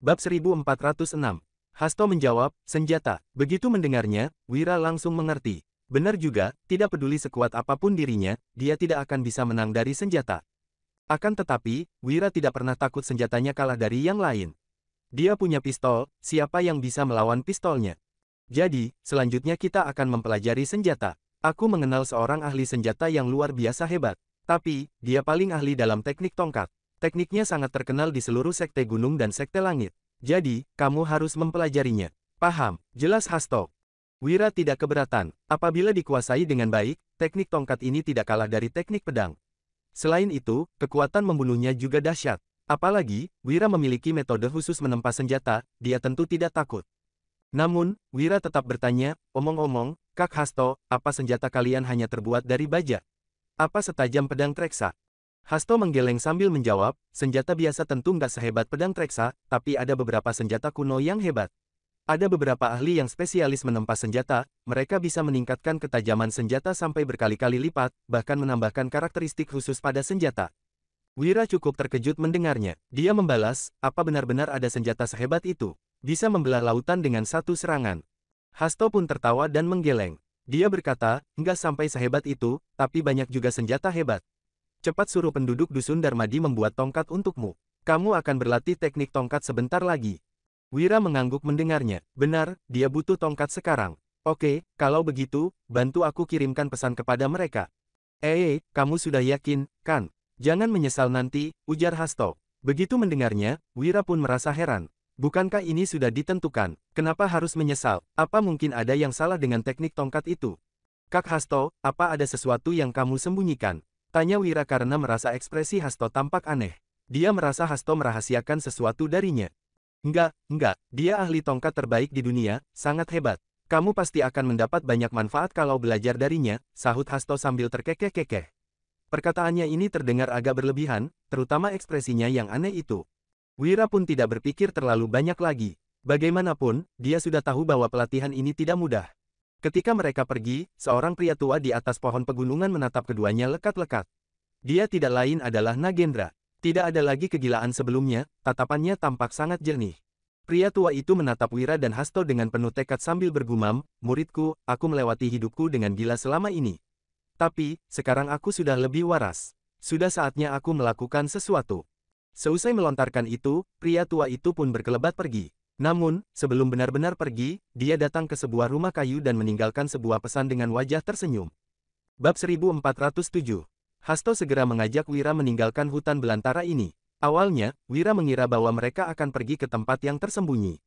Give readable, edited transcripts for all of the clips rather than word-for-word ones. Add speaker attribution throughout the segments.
Speaker 1: Bab 1406. Hasto menjawab, senjata. Begitu mendengarnya, Wira langsung mengerti. Benar juga, tidak peduli sekuat apapun dirinya, dia tidak akan bisa menang dari senjata. Akan tetapi, Wira tidak pernah takut senjatanya kalah dari yang lain. Dia punya pistol, siapa yang bisa melawan pistolnya? Jadi, selanjutnya kita akan mempelajari senjata. Aku mengenal seorang ahli senjata yang luar biasa hebat. Tapi, dia paling ahli dalam teknik tongkat. Tekniknya sangat terkenal di seluruh sekte gunung dan sekte langit. Jadi, kamu harus mempelajarinya. Paham, jelas Hasto. Wira tidak keberatan. Apabila dikuasai dengan baik, teknik tongkat ini tidak kalah dari teknik pedang. Selain itu, kekuatan membunuhnya juga dahsyat. Apalagi, Wira memiliki metode khusus menempa senjata, dia tentu tidak takut. Namun, Wira tetap bertanya, omong-omong, Kak Hasto, apa senjata kalian hanya terbuat dari baja? Apa setajam pedang Treksa? Hasto menggeleng sambil menjawab, senjata biasa tentu nggak sehebat pedang Treksa, tapi ada beberapa senjata kuno yang hebat. Ada beberapa ahli yang spesialis menempa senjata, mereka bisa meningkatkan ketajaman senjata sampai berkali-kali lipat, bahkan menambahkan karakteristik khusus pada senjata. Wira cukup terkejut mendengarnya. Dia membalas, apa benar-benar ada senjata sehebat itu? Bisa membelah lautan dengan satu serangan. Hasto pun tertawa dan menggeleng. Dia berkata, nggak sampai sehebat itu, tapi banyak juga senjata hebat. Cepat suruh penduduk dusun Darmadi membuat tongkat untukmu. Kamu akan berlatih teknik tongkat sebentar lagi. Wira mengangguk mendengarnya. Benar, dia butuh tongkat sekarang. Oke, kalau begitu, bantu aku kirimkan pesan kepada mereka. Kamu sudah yakin, kan? Jangan menyesal nanti, ujar Hasto. Begitu mendengarnya, Wira pun merasa heran. Bukankah ini sudah ditentukan? Kenapa harus menyesal? Apa mungkin ada yang salah dengan teknik tongkat itu? Kak Hasto, apa ada sesuatu yang kamu sembunyikan? Tanya Wira karena merasa ekspresi Hasto tampak aneh. Dia merasa Hasto merahasiakan sesuatu darinya. Enggak, dia ahli tongkat terbaik di dunia, sangat hebat. Kamu pasti akan mendapat banyak manfaat kalau belajar darinya, sahut Hasto sambil terkekeh-kekeh. Perkataannya ini terdengar agak berlebihan, terutama ekspresinya yang aneh itu. Wira pun tidak berpikir terlalu banyak lagi. Bagaimanapun, dia sudah tahu bahwa pelatihan ini tidak mudah. Ketika mereka pergi, seorang pria tua di atas pohon pegunungan menatap keduanya lekat-lekat. Dia tidak lain adalah Nagendra. Tidak ada lagi kegilaan sebelumnya, tatapannya tampak sangat jernih. Pria tua itu menatap Wira dan Hasto dengan penuh tekad sambil bergumam, muridku, aku melewati hidupku dengan gila selama ini. Tapi, sekarang aku sudah lebih waras. Sudah saatnya aku melakukan sesuatu. Seusai melontarkan itu, pria tua itu pun berkelebat pergi. Namun, sebelum benar-benar pergi, dia datang ke sebuah rumah kayu dan meninggalkan sebuah pesan dengan wajah tersenyum. Bab 1407. Hasto segera mengajak Wira meninggalkan hutan belantara ini. Awalnya, Wira mengira bahwa mereka akan pergi ke tempat yang tersembunyi.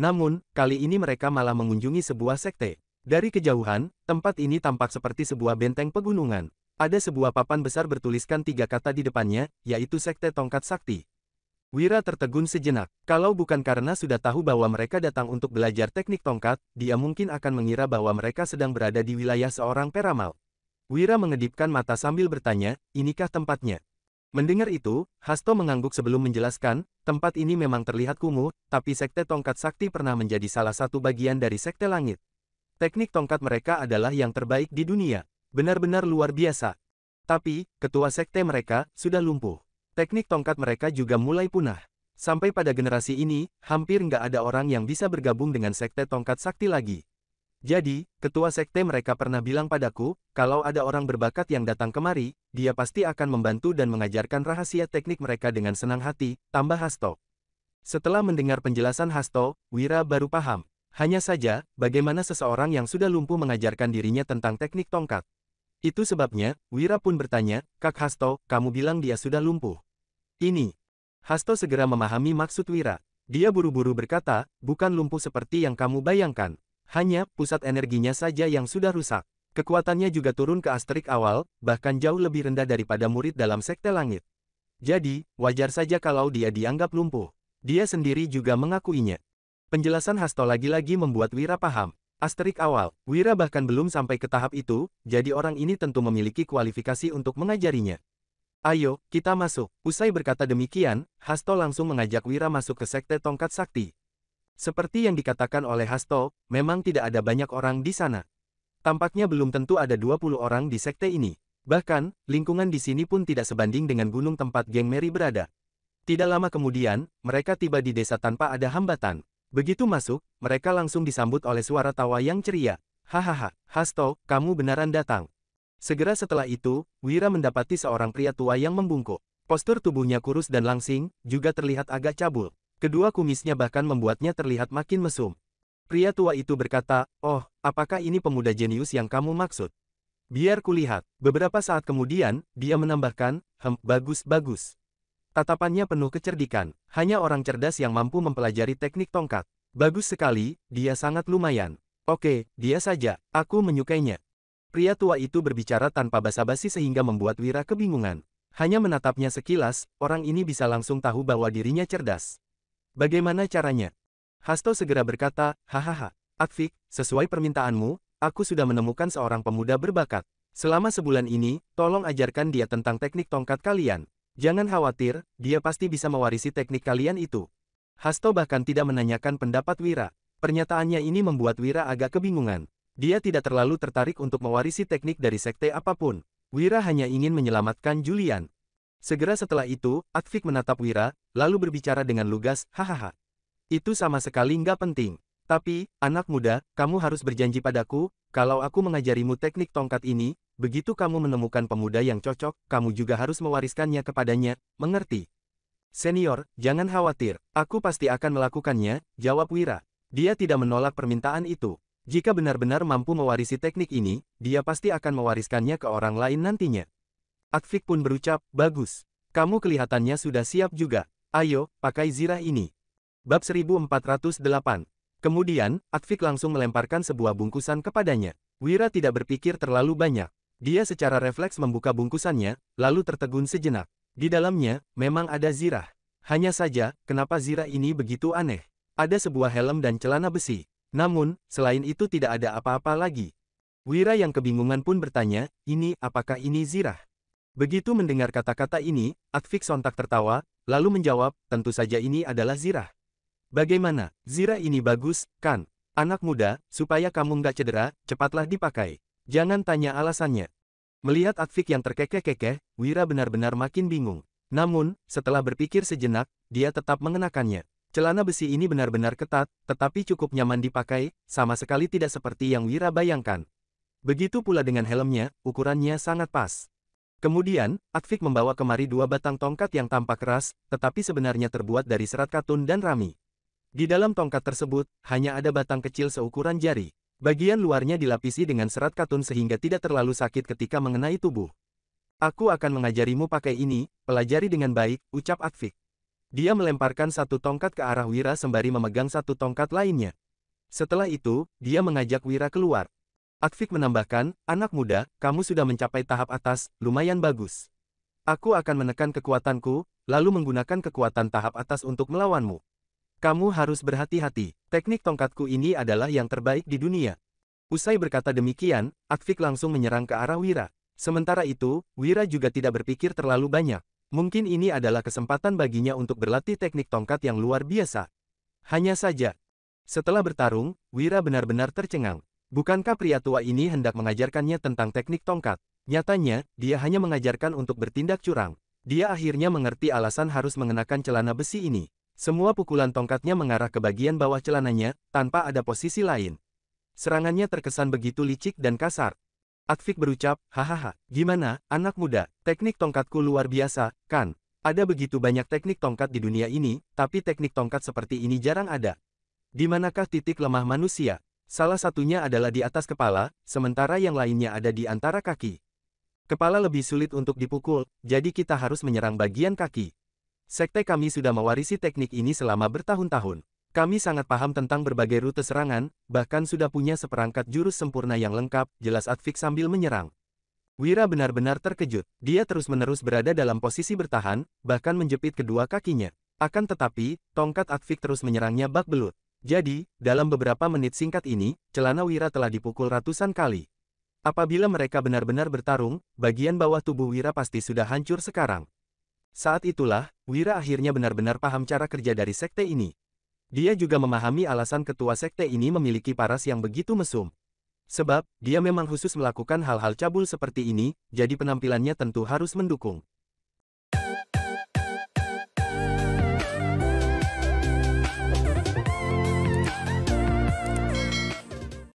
Speaker 1: Namun, kali ini mereka malah mengunjungi sebuah sekte. Dari kejauhan, tempat ini tampak seperti sebuah benteng pegunungan. Ada sebuah papan besar bertuliskan 3 kata di depannya, yaitu Sekte Tongkat Sakti. Wira tertegun sejenak. Kalau bukan karena sudah tahu bahwa mereka datang untuk belajar teknik tongkat, dia mungkin akan mengira bahwa mereka sedang berada di wilayah seorang peramal. Wira mengedipkan mata sambil bertanya, inikah tempatnya? Mendengar itu, Hasto mengangguk sebelum menjelaskan, tempat ini memang terlihat kumuh, tapi Sekte Tongkat Sakti pernah menjadi salah satu bagian dari Sekte Langit. Teknik tongkat mereka adalah yang terbaik di dunia. Benar-benar luar biasa. Tapi, ketua sekte mereka sudah lumpuh. Teknik tongkat mereka juga mulai punah. Sampai pada generasi ini, hampir nggak ada orang yang bisa bergabung dengan sekte tongkat sakti lagi. Jadi, ketua sekte mereka pernah bilang padaku, kalau ada orang berbakat yang datang kemari, dia pasti akan membantu dan mengajarkan rahasia teknik mereka dengan senang hati, tambah Hasto. Setelah mendengar penjelasan Hasto, Wira baru paham. Hanya saja, bagaimana seseorang yang sudah lumpuh mengajarkan dirinya tentang teknik tongkat. Itu sebabnya, Wira pun bertanya, Kak Hasto, kamu bilang dia sudah lumpuh. Ini. Hasto segera memahami maksud Wira. Dia buru-buru berkata, bukan lumpuh seperti yang kamu bayangkan. Hanya, pusat energinya saja yang sudah rusak. Kekuatannya juga turun ke asterik awal, bahkan jauh lebih rendah daripada murid dalam sekte langit. Jadi, wajar saja kalau dia dianggap lumpuh. Dia sendiri juga mengakuinya. Penjelasan Hasto lagi-lagi membuat Wira paham. Asterik awal, Wira bahkan belum sampai ke tahap itu, jadi orang ini tentu memiliki kualifikasi untuk mengajarinya. Ayo, kita masuk. Usai berkata demikian, Hasto langsung mengajak Wira masuk ke Sekte Tongkat Sakti. Seperti yang dikatakan oleh Hasto, memang tidak ada banyak orang di sana. Tampaknya belum tentu ada 20 orang di sekte ini. Bahkan, lingkungan di sini pun tidak sebanding dengan gunung tempat geng Mary berada. Tidak lama kemudian, mereka tiba di desa tanpa ada hambatan. Begitu masuk, mereka langsung disambut oleh suara tawa yang ceria. Hahaha, Hasto, kamu beneran datang. Segera setelah itu, Wira mendapati seorang pria tua yang membungkuk. Postur tubuhnya kurus dan langsing, juga terlihat agak cabul. Kedua kumisnya bahkan membuatnya terlihat makin mesum. Pria tua itu berkata, "Oh, apakah ini pemuda jenius yang kamu maksud? Biar kulihat." Beberapa saat kemudian, dia menambahkan, bagus, bagus. Tatapannya penuh kecerdikan. Hanya orang cerdas yang mampu mempelajari teknik tongkat. Bagus sekali, dia sangat lumayan. Oke, dia saja, aku menyukainya." Pria tua itu berbicara tanpa basa-basi sehingga membuat Wira kebingungan. Hanya menatapnya sekilas, orang ini bisa langsung tahu bahwa dirinya cerdas. Bagaimana caranya? Hasto segera berkata, "Hahaha, Akvik, sesuai permintaanmu, aku sudah menemukan seorang pemuda berbakat. Selama sebulan ini, tolong ajarkan dia tentang teknik tongkat kalian. Jangan khawatir, dia pasti bisa mewarisi teknik kalian itu." Hasto bahkan tidak menanyakan pendapat Wira. Pernyataannya ini membuat Wira agak kebingungan. Dia tidak terlalu tertarik untuk mewarisi teknik dari sekte apapun. Wira hanya ingin menyelamatkan Julian. Segera setelah itu, Akvik menatap Wira, lalu berbicara dengan lugas, "Hahaha. Itu sama sekali nggak penting. Tapi, anak muda, kamu harus berjanji padaku, kalau aku mengajarimu teknik tongkat ini, begitu kamu menemukan pemuda yang cocok, kamu juga harus mewariskannya kepadanya, mengerti?" "Senior, jangan khawatir, aku pasti akan melakukannya," jawab Wira. Dia tidak menolak permintaan itu. Jika benar-benar mampu mewarisi teknik ini, dia pasti akan mewariskannya ke orang lain nantinya. Akvik pun berucap, "Bagus. Kamu kelihatannya sudah siap juga. Ayo, pakai zirah ini." Bab 1408. Kemudian, Akvik langsung melemparkan sebuah bungkusan kepadanya. Wira tidak berpikir terlalu banyak. Dia secara refleks membuka bungkusannya, lalu tertegun sejenak. Di dalamnya, memang ada zirah. Hanya saja, kenapa zirah ini begitu aneh? Ada sebuah helm dan celana besi. Namun, selain itu tidak ada apa-apa lagi. Wira yang kebingungan pun bertanya, apakah ini zirah? Begitu mendengar kata-kata ini, Akvik sontak tertawa, lalu menjawab, "Tentu saja ini adalah zirah. Bagaimana, zirah ini bagus, kan? Anak muda, supaya kamu nggak cedera, cepatlah dipakai. Jangan tanya alasannya." Melihat Akvik yang terkekeh-kekeh, Wira benar-benar makin bingung. Namun, setelah berpikir sejenak, dia tetap mengenakannya. Celana besi ini benar-benar ketat, tetapi cukup nyaman dipakai, sama sekali tidak seperti yang Wira bayangkan. Begitu pula dengan helmnya, ukurannya sangat pas. Kemudian, Akvik membawa kemari dua batang tongkat yang tampak keras, tetapi sebenarnya terbuat dari serat katun dan rami. Di dalam tongkat tersebut, hanya ada batang kecil seukuran jari. Bagian luarnya dilapisi dengan serat katun sehingga tidak terlalu sakit ketika mengenai tubuh. "Aku akan mengajarimu pakai ini, pelajari dengan baik," ucap Akvik. Dia melemparkan satu tongkat ke arah Wira sembari memegang satu tongkat lainnya. Setelah itu, dia mengajak Wira keluar. Akvik menambahkan, "Anak muda, kamu sudah mencapai tahap atas, lumayan bagus. Aku akan menekan kekuatanku, lalu menggunakan kekuatan tahap atas untuk melawanmu. Kamu harus berhati-hati, teknik tongkatku ini adalah yang terbaik di dunia." Usai berkata demikian, Akvik langsung menyerang ke arah Wira. Sementara itu, Wira juga tidak berpikir terlalu banyak. Mungkin ini adalah kesempatan baginya untuk berlatih teknik tongkat yang luar biasa. Hanya saja, setelah bertarung, Wira benar-benar tercengang. Bukankah pria tua ini hendak mengajarkannya tentang teknik tongkat? Nyatanya, dia hanya mengajarkan untuk bertindak curang. Dia akhirnya mengerti alasan harus mengenakan celana besi ini. Semua pukulan tongkatnya mengarah ke bagian bawah celananya, tanpa ada posisi lain. Serangannya terkesan begitu licik dan kasar. Akvik berucap, "Hahaha, gimana, anak muda, teknik tongkatku luar biasa, kan? Ada begitu banyak teknik tongkat di dunia ini, tapi teknik tongkat seperti ini jarang ada. Di manakah titik lemah manusia? Salah satunya adalah di atas kepala, sementara yang lainnya ada di antara kaki. Kepala lebih sulit untuk dipukul, jadi kita harus menyerang bagian kaki. Sekte kami sudah mewarisi teknik ini selama bertahun-tahun. Kami sangat paham tentang berbagai rute serangan, bahkan sudah punya seperangkat jurus sempurna yang lengkap," jelas Akvik sambil menyerang. Wira benar-benar terkejut. Dia terus-menerus berada dalam posisi bertahan, bahkan menjepit kedua kakinya. Akan tetapi, tongkat Akvik terus menyerangnya bak belut. Jadi, dalam beberapa menit singkat ini, celana Wira telah dipukul ratusan kali. Apabila mereka benar-benar bertarung, bagian bawah tubuh Wira pasti sudah hancur sekarang. Saat itulah, Wira akhirnya benar-benar paham cara kerja dari sekte ini. Dia juga memahami alasan ketua sekte ini memiliki paras yang begitu mesum. Sebab, dia memang khusus melakukan hal-hal cabul seperti ini, jadi penampilannya tentu harus mendukung.